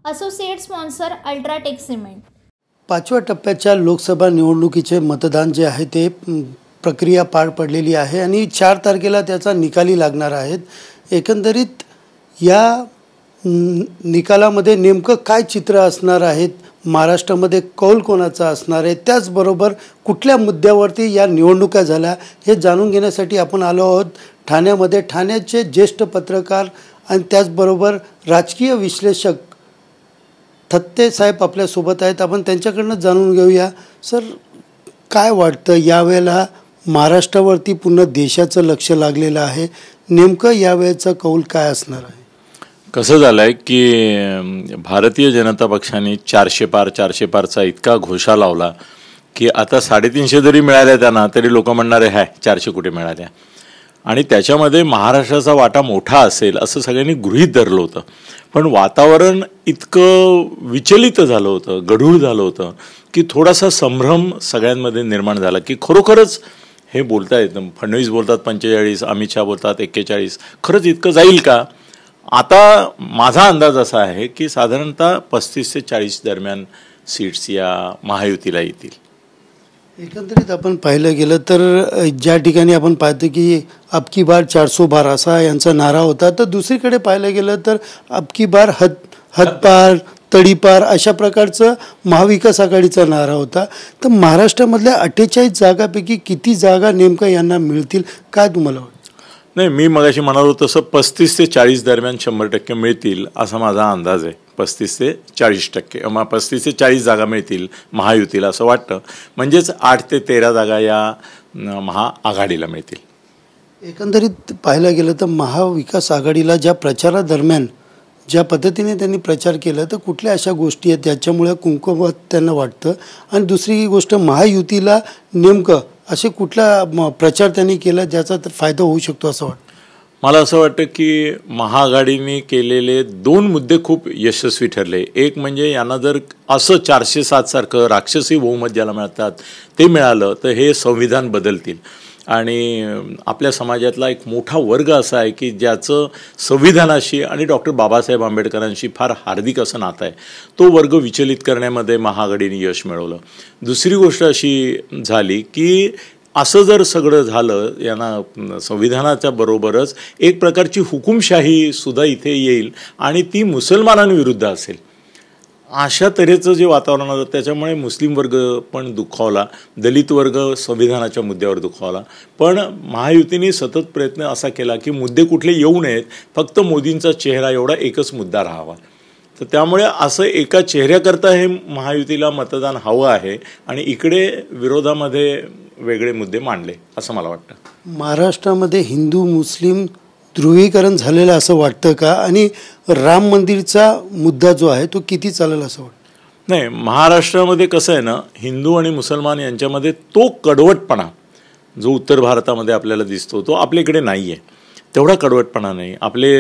Associate sponsor UltraTech cement. 5व्या टप्प्याच्या लोकसभा निवडणुकीचे मतदान जे आहे ते प्रक्रिया पार पडलेली आहे आणि 4 तारखेला त्याचा निकाली लागणार आहेत। एकंदरीत या निकालामध्ये नेमकं काय चित्र असणार आहेत, महाराष्ट्रामध्ये कौल कोणाचा असणार आहे, त्याचबरोबर कुठल्या मुद्द्यावरती या निवडणुका झाल्या हे जाणून घेण्यासाठी आपण आलो आहोत ठाण्यामध्ये। ठाण्याचे ज्येष्ठ पत्रकार आणि त्याचबरोबर राजकीय विश्लेषक थत्ते साहेब आपल्यासोबत आहेत। आपण त्यांच्याकडनं जाणून घेऊया। सर, काय वाटतं यावेळेला महाराष्ट्रावरती पूर्ण देशाचं लक्ष लागलेलं आहे, नेमकं यावेळेचा कौल काय असणार आहे? कसं झालंय की भारतीय जनता पक्षाने 400 पारचा इतका घोषा लावला की आता 350 जरी मिळाल्या त्यांना तरी लोक म्हणणार आहे 400 कुठे मिळाल्या, आणि त्याच्यामध्ये महाराष्ट्राचा वाटा मोठा असेल असं सगळ्यांनी गृहीत धरलं होतं। पण वातावरण इतकं विचलित झालं होतं, गढूळ झालं होतं की थोडासा संभ्रम सगळ्यांमध्ये निर्माण झाला की खरोखरच हे बोलतायत, फडणवीस बोलतात 45, अमित शहा बोलतात 41, खरंच इतकं जाईल का? आता माझा अंदाज असा आहे की साधारणतः 35 ते 40 दरम्यान सीट्स या महायुतीला येतील। एकंदरीत आपण पाहिलं गेलं तर ज्या ठिकाणी आपण पाहतो की अब की बार 400 बार असा यांचा नारा होता, तर दुसरीकडे पाहिलं गेलं तर अब की बार हदपार तडीपार अशा प्रकारचं महाविकास आघाडीचा नारा होता। तर महाराष्ट्रामधल्या 48 जागापैकी किती जागा नेमका यांना मिळतील, काय तुम्हाला वाटतं? नाही, मी मगाशी म्हणालो तसं 35 ते 40 दरम्यान 100% मिळतील असा माझा अंदाज आहे। 35 ते 40%, 35 ते 40 जागा मिळतील महायुतीला असं वाटतं, म्हणजेच 8 ते 13 जागा या महाआघाडीला मिळतील। एकंदरीत पाहायला गेलं तर महाविकास आघाडीला ज्या प्रचारादरम्यान ज्या पद्धतीने त्यांनी प्रचार केला, तर कुठल्या अशा गोष्टी आहेत त्याच्यामुळे कुंकुमत त्यांना वाटतं, आणि दुसरी गोष्ट महायुतीला नेमकं असे कुठला प्रचार त्यांनी केला ज्याचा फायदा होऊ शकतो असं वाटतं? मला असं वाटतं की महाआघाडीने केलेले 2 मुद्दे खूप यशस्वी ठरले। एक म्हणजे यांना जर असं 407 सारखं राक्षसी बहुमत ज्याला मिळतात ते मिळालं तर हे संविधान बदलतील, आणि आपल्या समाजातला एक मोठा वर्ग असा आहे की ज्याचं संविधानाशी आणि डॉक्टर बाबासाहेब आंबेडकरांशी फार हार्दिक असं नातं आहे, तो वर्ग विचलित करण्यामध्ये महाआघाडीने यश मिळवलं। दुसरी गोष्ट अशी झाली की असं जर सगळं झालं, यांना संविधानाच्या बरोबरच एक प्रकारची हुकुमशाही सुद्धा इथे येईल आणि ती मुसलमानांविरुद्ध असेल, अशा तऱ्हेचं जे वातावरण होतं त्याच्यामुळे मुस्लिम वर्ग पण दुखावला, दलित वर्ग संविधानाच्या मुद्द्यावर दुखावला। पण महायुतीने सतत प्रयत्न असा केला की मुद्दे कुठले येऊ नयेत, फक्त मोदींचा चेहरा एवढा एकच मुद्दा राहावा। तर त्यामुळे असं एका चेहऱ्याकरता हे महायुतीला मतदान हवं आहे, आणि इकडे विरोधामध्ये वेगळे मुद्दे मांडले असं मला वाटतं। महाराष्ट्रामध्ये हिंदू मुस्लिम ध्रुवीकरण झालेलं असं वाटतं का, आणि राम मंदिरचा मुद्दा जो आहे तो किती चालेल असं वाटतं? नाही, महाराष्ट्रामध्ये कसं आहे ना, हिंदू आणि मुसलमान यांच्यामध्ये तो कडवटपणा जो उत्तर भारतामध्ये आपल्याला दिसतो तो आपल्याकडे नाही आहे, तेवढा कडवटपणा नाही। आपले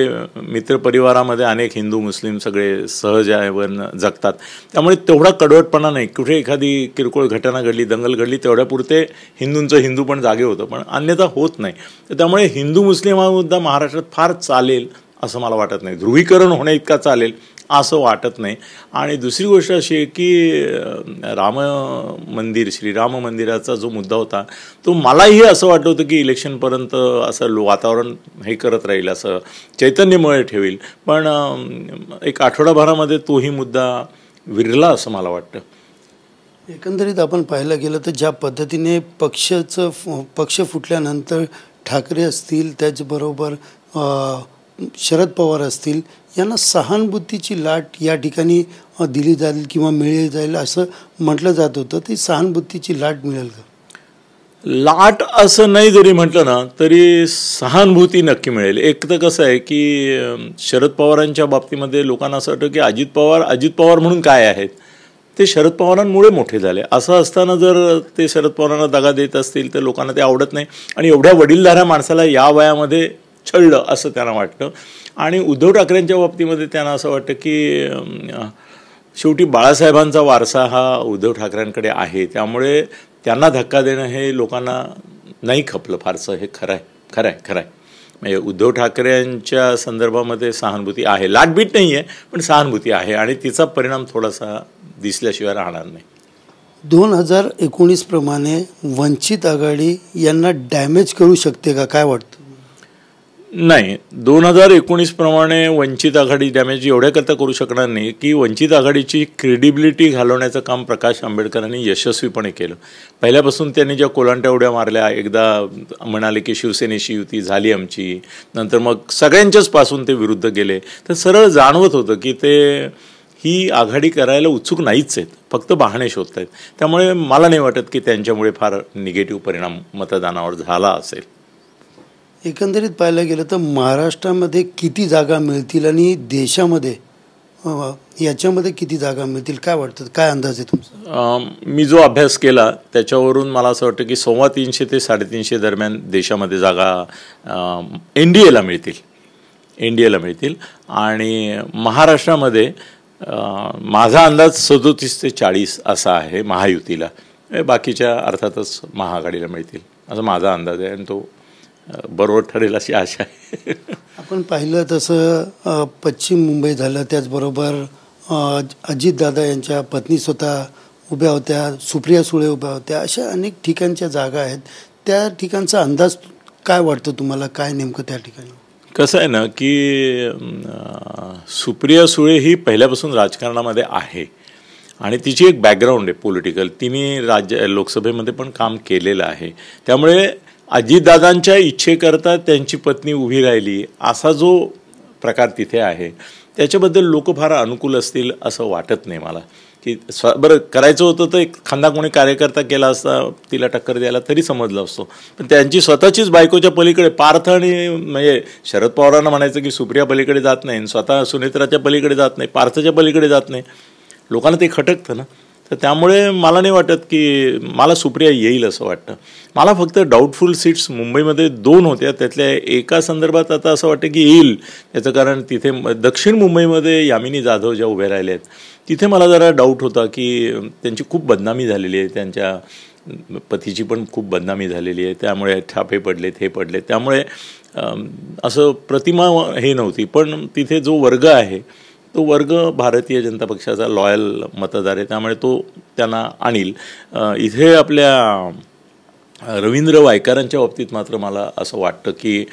मित्रपरिवारामध्ये अनेक हिंदू मुस्लिम सगळे सहजावर जगतात, त्यामुळे तेवढा कडवटपणा नाही। कुठे एखादी किरकोळ घटना घडली, दंगल घडली, तेवढ्यापुरते हिंदूंचं हिंदू पण जागे होतं, पण अन्यथा होत नाही। तर त्यामुळे हिंदू मुस्लिम हा मुद्दा महाराष्ट्रात फार चालेल असं मला वाटत नाही, ध्रुवीकरण होण्या इतका चालेल असं वाटत नाही। आणि दुसरी गोष्ट अशी आहे की राम मंदिर, श्रीराम मंदिराचा जो मुद्दा होता तो मलाही असं वाटत होतं की इलेक्शनपर्यंत असं वातावरण हे करत राहील, असं चैतन्यमय ठेवील, पण एक आठवडाभरामध्ये तोही मुद्दा विरला असं मला वाटतं। एकंदरीत आपण पाहायला गेलं तर ज्या पद्धतीने पक्ष फुटल्यानंतर ठाकरे असतील, त्याचबरोबर शरद पवार असतील, यांना सहानुभूतीची लाट या ठिकाणी दिली जाईल किंवा मिळली जाईल असं म्हटलं जात होतं, ती सहानुभूतीची लाट मिळेल का? लाट असं नाही जरी म्हटलं ना तरी सहानुभूती नक्की मिळेल। एक तर कसं आहे की शरद पवारांच्या बाबतीमध्ये लोकांना असं वाटतं की अजित पवार म्हणून काय आहेत, ते शरद पवारांमुळे मोठे झाले। असं असताना जर ते शरद पवारांना दगा देत असतील तर लोकांना ते आवडत नाही, आणि एवढ्या वडीलधाऱ्या माणसाला या वयामध्ये छळलं असं त्यांना वाटतं। आणि उद्धव ठाकरेंच्या बाबतीमध्ये त्यांना असं वाटतं की शेवटी बाळासाहेबांचा वारसा हा उद्धव ठाकरेंकडे आहे, त्यामुळे त्यांना धक्का देणं हे लोकांना नाही खपलं फारसं, हे खरं आहे। म्हणजे उद्धव ठाकरेंच्या संदर्भामध्ये सहानुभूती आहे, लाटबीट नाही आहे पण सहानुभूती आहे आणि तिचा परिणाम थोडासा दिसल्याशिवाय राहणार नाही. 2019 प्रमाणे वंचित आघाडी यांना डॅमेज करू शकते का, काय वाटतं? नाही, 2019 प्रमाणे वंचित आघाडी डॅमेज एवढ्याकरता करू शकणार नाही की वंचित आघाडीची क्रेडिबिलिटी घालवण्याचं काम प्रकाश आंबेडकरांनी यशस्वीपणे केलं. पहिल्यापासून त्यांनी ज्या कोलांट्या उड्या मारल्या, एकदा म्हणाले की शिवसेनेशी युती झाली आमची, नंतर मग सगळ्यांच्याच पासून ते विरुद्ध गेले, तर सरळ जाणवत होतं की ते ही आघाडी करायला उत्सुक नाहीच आहेत, फक्त बहाणे शोधत आहेत. त्यामुळे मला नाही वाटत की त्यांच्यामुळे फार निगेटिव्ह परिणाम मतदानावर झाला असेल. एकंदरीत पाहायला गेलं तर महाराष्ट्रामध्ये किती जागा मिळतील आणि देशामध्ये याच्यामध्ये किती जागा मिळतील, काय वाटतं, काय अंदाज आहे तुमचा? मी जो अभ्यास केला त्याच्यावरून मला असं वाटतं की 350 ते 350 दरम्यान देशामध्ये जागा एनडीएला मिळतील आणि महाराष्ट्रामध्ये माझा अंदाज 37 ते 40 असा आहे महायुतीला. बाकीच्या अर्थातच महाआघाडीला मिळतील असा माझा अंदाज आहे आणि तो बरोबर ठरेल अशी आशा आहे. आपण पाहिलं तसं पश्चिम मुंबई झालं, त्याचबरोबर अजितदादा यांच्या पत्नी स्वतः उभ्या होत्या, सुप्रिया सुळे उभ्या होत्या, अशा अनेक ठिकाणच्या जागा आहेत. त्या ठिकाणचा अंदाज काय वाटतं तुम्हाला, काय नेमकं त्या ठिकाणी? कसं आहे ना की सुप्रिया सुळे ही पहिल्यापासून राजकारणामध्ये आहे आणि तिची एक बॅकग्राऊंड आहे पॉलिटिकल, तिने लोकसभेमध्ये पण काम केलेलं आहे. त्यामुळे अजितदादांच्या इच्छेकरता त्यांची पत्नी उभी राहिली असा जो प्रकार तिथे आहे त्याच्याबद्दल लोक फार अनुकूल असतील असं वाटत नाही मला. की बरं करायचं होतं तर एखादा कोणी कार्यकर्ता केला असता तिला टक्कर द्यायला तरी समजलं असतो, पण त्यांची स्वतःचीच बायकोच्या पलीकडे पार्थ आणि म्हणजे शरद पवारांना म्हणायचं की सुप्रिया पलीकडे जात नाही, स्वतः सुनेत्राच्या पलीकडे जात नाही, पार्थच्या पलीकडे जात नाही, लोकांना ते खटकतं ना. तर त्यामुळे मला नाही वाटत की मला सुप्रिया येईल असं वाटतं. मला फक्त डाऊटफुल सीट्स मुंबईमध्ये 2 होत्या, त्यातल्या एका संदर्भात आता असं वाटतं की येईल. याचं कारण तिथे दक्षिण मुंबईमध्ये यामिनी जाधव ज्या उभ्या राहिल्या आहेत तिथे मला जरा डाऊट होता की त्यांची खूप बदनामी झालेली आहे, त्यांच्या पतीची पण खूप बदनामी झालेली आहे, त्यामुळे छापे पडलेत, हे पडले, त्यामुळे असं प्रतिमा हे नव्हती. पण तिथे जो वर्ग आहे तो वर्ग भारतीय जनता पक्षाचा लॉयल मतदार आहे, त्यामुळे तो त्यांना आणील. इथे आपल्या रवींद्र वायकरांच्या बाबतीत मात्र मला असं वाटतं की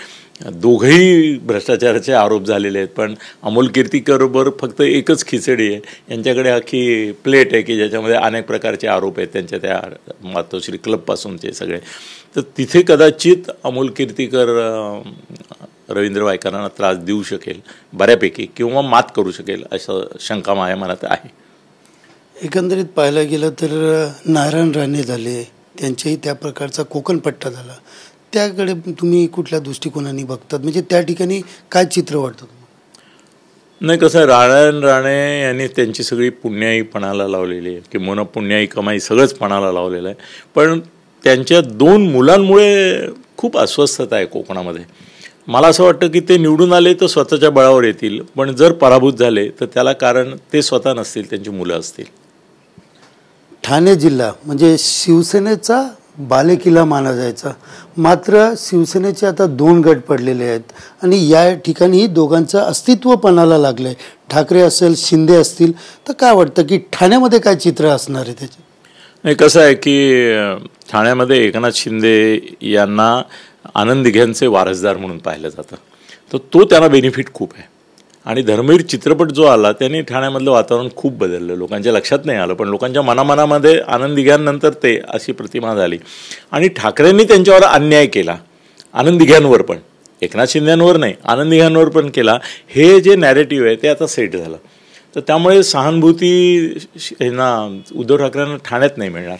दोघंही भ्रष्टाचाराचे आरोप झालेले आहेत, पण अमोल कीर्तीकरबरोबर फक्त एकच खिचडी आहे, यांच्याकडे अख्खी प्लेट आहे की ज्याच्यामध्ये अनेक प्रकारचे आरोप आहेत त्यांच्या त्या मातोश्री क्लबपासूनचे सगळे. तर तिथे कदाचित अमोल कीर्तीकर रवींद्र वायकरांना त्रास देऊ शकेल बऱ्यापैकी किंवा मात करू शकेल असं शंका माझ्या मनात आहे. एकंदरीत पाहायला गेलं तर नारायण राणे झाले, त्यांच्याही त्या प्रकारचा कोकणपट्टा झाला, त्याकडे तुम्ही कुठल्या दृष्टिकोनाने बघतात, म्हणजे त्या ठिकाणी काय चित्र वाटतं तुम्हाला? नाही, कसं आहे, नारायण राणे यांनी त्यांची सगळी पुण्याई पणाला लावलेली आहे, किंवा पुण्याई कमाई सगळंच पणाला लावलेलं आहे. पण त्यांच्या 2 मुलांमुळे खूप अस्वस्थता आहे कोकणामध्ये. मला असं वाटतं की ते निवडून आले तर स्वतःच्या बळावर येतील, पण जर पराभूत झाले तर त्याला कारण ते स्वतः नसतील, त्यांची मुलं असतील. ठाणे जिल्हा म्हणजे शिवसेनेचा बालेकिल्ला मानला जायचा, मात्र शिवसेनेचे आता 2 गट पडलेले आहेत आणि या ठिकाणी दोघांचं अस्तित्व पणाला लागलं आहे. ठाकरे असेल, शिंदे असतील, तर काय वाटतं की ठाण्यामध्ये काय चित्र असणार आहे त्याचे? नाही, कसं आहे की ठाण्यामध्ये एकनाथ शिंदे यांना आनंद दिघ्यांचे वारसदार म्हणून पाहिलं जातं, तर तो त्यांना बेनिफिट खूप आहे. आणि धर्मवीर चित्रपट जो आला त्याने ठाण्यामधलं वातावरण खूप बदललं, लोकांच्या लक्षात नाही आलं पण लोकांच्या मनामनामध्ये आनंद दिघ्यांनंतर ते अशी प्रतिमा झाली. आणि ठाकरेंनी त्यांच्यावर अन्याय केला, आनंद दिघ्यांवर पण, एकनाथ शिंदेंवर नाही, आनंद दिघ्यांवर पण केला. हे जे नॅरेटिव्ह आहे ते आता सेट झालं. तर त्यामुळे सहानुभूती यांना उद्धव ठाकरेंना ठाण्यात नाही मिळणार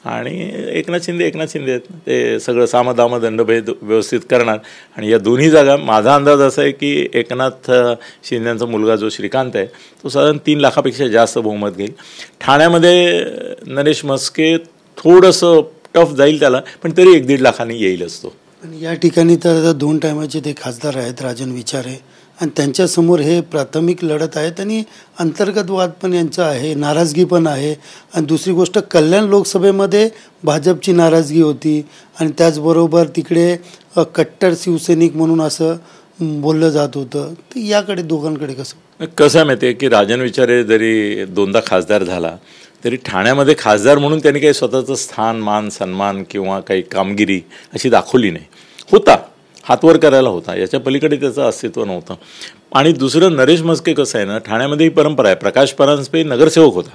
आणि एकनाथ शिंदे आहेत, ते सगळं सामदाम दंडभेद व्यवस्थित करणार. आणि या दोन्ही जागा माझा अंदाज असा आहे की एकनाथ शिंदेचा मुलगा जो श्रीकांत आहे तो साधारण 3 लाखापेक्षा जास्त बहुमत घेईल. ठाण्यामध्ये नरेश म्हस्के थोडंसं टफ जाईल त्याला, पण तरी 1-1.5 लाखांनी येईल असतो. आणि या ठिकाणी तर 2 टायमाचे ते खासदार आहेत, राजन विचारे आणि त्यांच्यासमोर हे प्राथमिक लढत आहेत आणि अंतर्गत वाद पण यांचा आहे, नाराजगी पण आहे. आणि दुसरी गोष्ट, कल्याण लोकसभेमध्ये भाजपची नाराजगी होती आणि त्याचबरोबर तिकडे कट्टर शिवसैनिक म्हणून असं बोललं जात होतं. तर याकडे दोघांकडे कसं आहे माहिती आहे की राजन विचारे जरी दोनदा खासदार झाला तरी ठाण्यामध्ये खासदार म्हणून त्यांनी काही स्वतःचं स्थान, मान, सन्मान किंवा काही कामगिरी अशी दाखवली नाही. होता, हातवर करायला होता, याच्या पलीकडे त्याचं अस्तित्व नव्हतं. आणि दुसरं, नरेश म्हस्के कसं आहे ना, ठाण्यामध्ये ही परंपरा आहे, प्रकाश परांजपे नगरसेवक होता,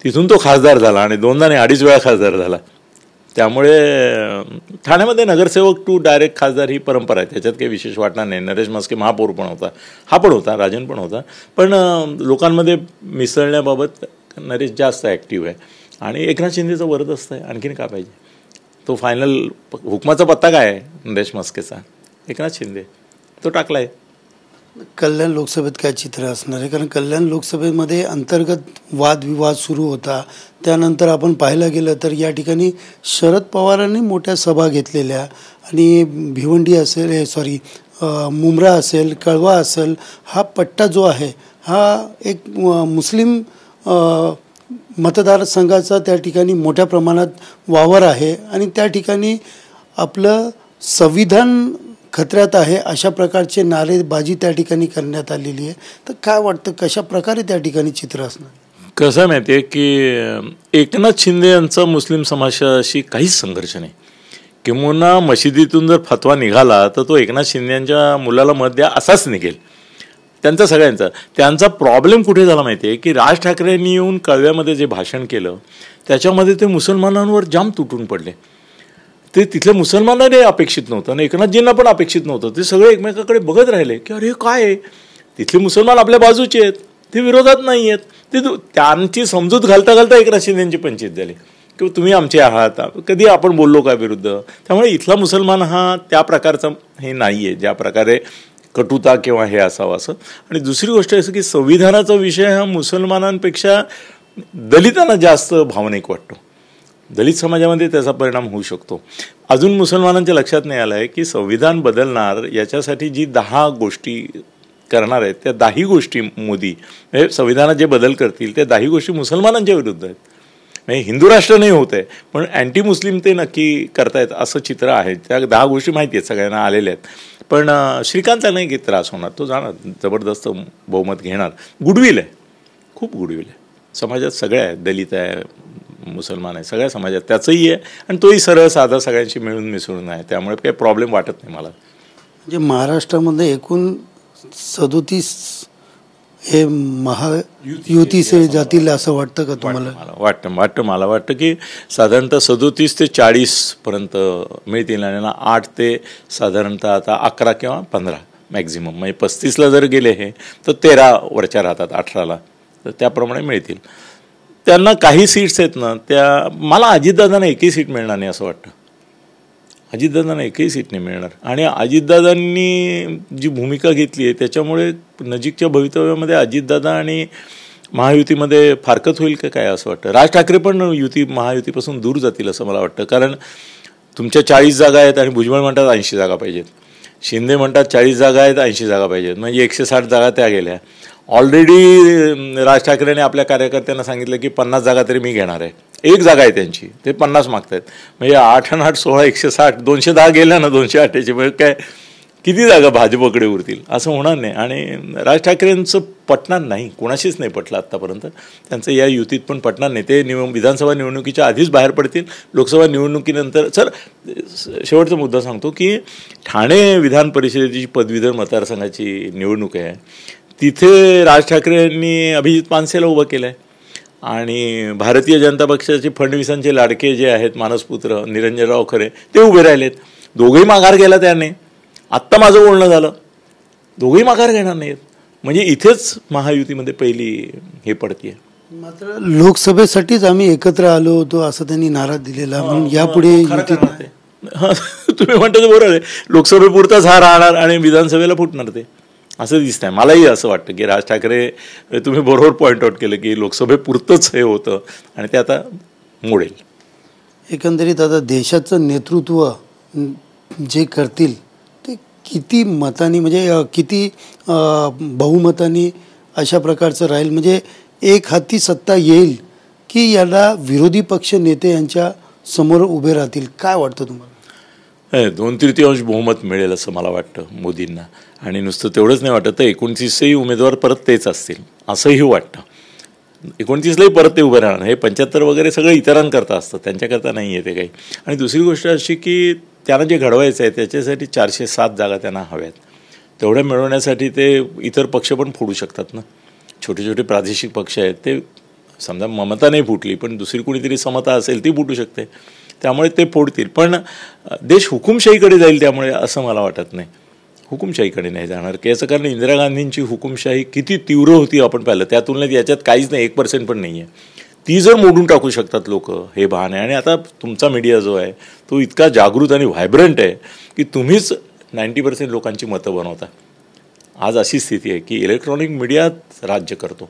तिथून तो खासदार झाला आणि 2दा नाही 2.5 वेळा खासदार झाला. त्यामुळे ठाण्यामध्ये नगरसेवक टू डायरेक्ट खासदार ही परंपरा आहे, त्याच्यात काही विशेष वाटणार नाही. नरेश म्हस्के महापौर पण होता, हा पण होता, राजन पण होता. पण लोकांमध्ये मिसळण्याबाबत नरेश जास्त ॲक्टिव्ह आहे आणि एकनाथ शिंदेचं वरदस्त आहे. आणखीन काय पाहिजे? तो फायनल हुकमाचा पत्ता काय आहे नरेश म्हस्केचा? एकनाथ शिंदे, तो टाकला आहे. कल्याण लोकसभेत काय चित्र असणार आहे? कारण कल्याण लोकसभेमध्ये अंतर्गत वादविवाद सुरू होता. त्यानंतर आपण पाहायला गेलं तर या ठिकाणी शरद पवारांनी मोठ्या सभा घेतलेल्या आणि भिवंडी असेल, मुंब्रा असेल, कळवा असेल, हा पट्टा जो आहे हा एक मुस्लिम मतदारसंघाचा त्या ठिकाणी मोठ्या प्रमाणात वावर आहे आणि त्या ठिकाणी आपलं संविधान खतऱ्यात आहे अशा प्रकारचे नारेबाजी त्या ठिकाणी करण्यात आलेली आहे. तर काय वाटतं, कशा प्रकारे त्या ठिकाणी चित्र असणार? कसं माहिती आहे की एकनाथ शिंदे यांचा मुस्लिम समाजाशी काहीच संघर्ष नाही. किंबहुना मशिदीतून जर फतवा निघाला तर तो एकनाथ शिंदे यांच्या मुलाला मत द्या असाच निघेल, त्यांचा सगळ्यांचा. त्यांचा प्रॉब्लेम कुठे झाला माहिती आहे की राज ठाकरेंनी येऊन कळव्यामध्ये जे भाषण केलं त्याच्यामध्ये ते मुसलमानांवर जाम तुटून पडले. ते तिथल्या मुसलमानांना अपेक्षित नव्हतं आणि एकनाथजींना पण अपेक्षित नव्हतं. ते सगळे एकमेकाकडे बघत राहिले की अरे काय आहे, तिथले मुसलमान आपल्या बाजूचे आहेत, ते विरोधात नाही आहेत. ते त्यांची समजूत घालता घालता एकनाथ शिंदेची पंचायत झाली की तुम्ही आमचे आहात, कधी आपण बोललो का विरुद्ध. त्यामुळे इथला मुसलमान हा त्या प्रकारचा हे नाही आहे ज्या प्रकारे कटुता किंवा हे असावं असं. आणि दुसरी गोष्ट असं की संविधानाचा विषय हा मुसलमानांपेक्षा दलितांना जास्त भावनिक वाटतो. दलित समाजामध्ये त्याचा परिणाम होऊ शकतो. अजून मुसलमानांच्या लक्षात नाही आलं आहे की संविधान बदलणार याच्यासाठी जी 10 गोष्टी करणार आहेत त्या 10 गोष्टी मोदी म्हणजे संविधानात जे बदल करतील त्या 10 गोष्टी मुसलमानांच्या विरुद्ध आहेत. म्हणजे हिंदू राष्ट्र नाही होत आहे पण अँटी मुस्लिम ते नक्की करतायत असं चित्र आहे. त्या 10 गोष्टी माहिती आहेत, सगळ्यांना आलेल्या आहेत. पण श्रीकांतला नाही की त्रास होणार, तो जाणार, जबरदस्त बहुमत घेणार. गुडविल आहे, खूप गुडविल आहे समाजात, सगळ्या आहे, दलित आहे, मुसलमान आहे, सगळ्या समाजात त्याचंही आहे आणि तोही सरळ साधा सगळ्यांशी मिळून मिसळून आहे. त्यामुळे काही प्रॉब्लेम वाटत नाही मला. म्हणजे महाराष्ट्रामध्ये एकूण 37 हे महायुती से जातील असं वाटतं का तुम्हाला? मला वाटतं की साधारणतः 37 ते 40 पर्यंत मिळतील आणि 8 ते साधारणतः आता 11 किंवा 15 मॅक्झिमम. म्हणजे 35ला जर गेले हे तर 13 वरच्या राहतात, 18ला, तर त्याप्रमाणे मिळतील. त्यांना काही सीट्स आहेत ना त्या, मला अजितदादांना एकही सीट मिळणार नाही असं वाटतं. अजितदादांना एकही सीट नाही मिळणार आणि अजितदादांनी जी भूमिका घेतली आहे त्याच्यामुळे नजीकच्या भवितव्यामध्ये अजितदादा आणि महायुतीमध्ये फारकत होईल का काय असं वाटतं. राज ठाकरे पण महायुतीपासून दूर जातील असं मला वाटतं. कारण तुमच्या 40 जागा आहेत आणि भुजबळ म्हणतात 80 जागा पाहिजेत, शिंदे म्हणतात 40 जागा आहेत 80 जागा पाहिजेत, म्हणजे 160 जागा त्या गेल्या. ऑलरेडी राज ठाकरेंनी आपल्या कार्यकर्त्यांना सांगितलं की 50 जागा तरी मी घेणार आहे. 1 जागा आहे त्यांची, ते 50 मागतायत. म्हणजे 8 आणि 8 16 160, 210 गेल्या ना 208चे, म्हणजे काय किती जागा भाजपकडे उरतील असं होणार नाही. आणि राज ठाकरेंचं पटणार नाही, कोणाशीच नाही पटलं आत्तापर्यंत, त्यांचं या युतीत पण पटणार नाही. ते विधानसभा निवडणुकीच्या आधीच बाहेर पडतील. लोकसभा निवडणुकीनंतर सर शेवटचा मुद्दा सांगतो की ठाणे विधान परिषदेची पदवीधर मतदारसंघाची निवडणूक आहे. तिथे राज ठाकरे यांनी अभिजित पानसेला उभं केलं आहे आणि भारतीय जनता पक्षाचे फडणवीसांचे लाडके जे आहेत मानसपुत्र निरंजनराव खरे ते उभे राहिलेत. दोघेही माघार गेला त्याने. आत्ता माझं बोलणं झालं, दोघेही माघार घेणार नाहीत. म्हणजे इथेच महायुतीमध्ये पहिली हे पडतीये. मात्र लोकसभेसाठीच आम्ही एकत्र आलो होतो असं त्यांनी नारा दिलेला. यापुढे तुम्ही म्हणता ते बरोबर आहे, लोकसभेपुरताच हा राहणार आणि विधानसभेला फुटणार ते असं दिसतंय. मलाही असं वाटतं की राज ठाकरे, तुम्ही बरोबर पॉईंट आउट केलं की लोकसभेपुरतंच हे होतं आणि ते आता मोडेल. एकंदरीत आता देशाचं नेतृत्व जे करतील ते किती मतांनी म्हणजे किती बहुमतांनी अशा प्रकारचं राहील, म्हणजे एक हाती सत्ता येईल की याला विरोधी पक्ष नेते यांच्या समोर उभे राहतील? काय वाटतं तुम्हाला? 2/3 बहुमत मिळेल असं मला वाटतं मोदींना. आणि नुसतं तेवढंच नाही वाटत तर 29ही उमेदवार परत तेच असतील असंही वाटतं. 29लाही परत ते उभे राहणार. हे 75 वगैरे सगळं इतरांकरता असतं, त्यांच्याकरता नाही आहे ते काही. आणि दुसरी गोष्ट अशी की त्यांना जे घडवायचं आहे त्याच्यासाठी 407 जागा त्यांना हव्यात. तेवढ्या मिळवण्यासाठी ते इतर पक्ष पण फोडू शकतात ना. छोटे छोटे प्रादेशिक पक्ष आहेत ते, समजा ममता नाही फुटली पण दुसरी कुणीतरी समता असेल ती फुटू शकते, त्यामुळे ते फोडतील. पण देश हुकुमशाहीकडे जाईल त्यामुळे असं मला वाटत नाही. हुकुमशाहीकडे नाही जाणार की याचं कारण इंदिरा गांधींची हुकुमशाही किती तीव्र होती आपण पाहिलं. त्या तुलनेत याच्यात काहीच नाही, 1% पण नाही आहे. ती जर मोडून टाकू शकतात लोक, हे भान आहे. आणि आता तुमचा मीडिया जो आहे तो इतका जागृत आणि व्हायब्रंट आहे की तुम्हीच 90% लोकांची मतं बनवता. आज अशी स्थिती आहे की इलेक्ट्रॉनिक मीडियाच राज्य करतो.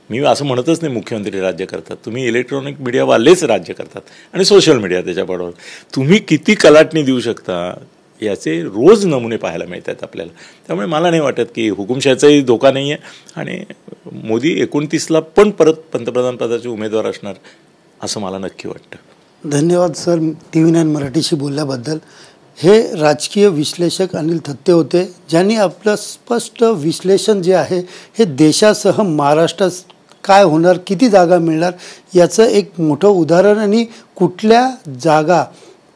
मी असं म्हणतच नाही मुख्यमंत्री राज्य करतात, तुम्ही इलेक्ट्रॉनिक मीडियावालेच राज्य करतात आणि सोशल मीडिया त्याच्याबरोबर. तुम्ही किती कलाटणी देऊ शकता याचे रोज नमुने पाहायला मिळतात आपल्याला. त्यामुळे मला नाही वाटत की हुकुमशाहीचाही धोका नाही आहे आणि मोदी 29ला पण परत पंतप्रधान पदाचे उमेदवार असणार असं मला नक्की वाटतं. धन्यवाद सर TV9 मराठीशी बोलल्याबद्दल. हे राजकीय विश्लेषक अनिल थत्ते होते, ज्यांनी आपलं स्पष्ट विश्लेषण जे आहे हे देशासह महाराष्ट्रात काय होणार, किती जागा मिळणार याचं एक मोठं उदाहरण आणि कुठल्या जागा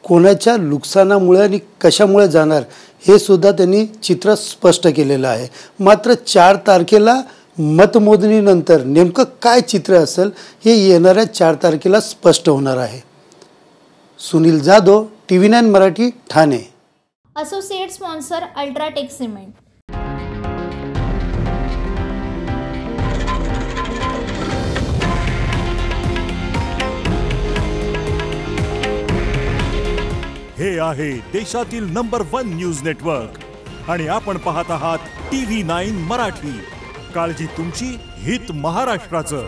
कोणाच्या नुकसानामुळे आणि कशामुळे जाणार हे सुद्धा त्यांनी चित्र स्पष्ट केलेलं आहे. मात्र 4 तारखेला मतमोजणीनंतर नेमकं काय चित्र असेल हे येणाऱ्या 4 तारखेला स्पष्ट होणार आहे. Sunil Jadhav, TV9 Marathi, Thane. Associate sponsor UltraTech cement. हे आहे देशातील नंबर 1 न्यूज नेटवर्क आणि आपण पाहत आहात TV9 मराठी. काळजी तुमची, हित महाराष्ट्राचं.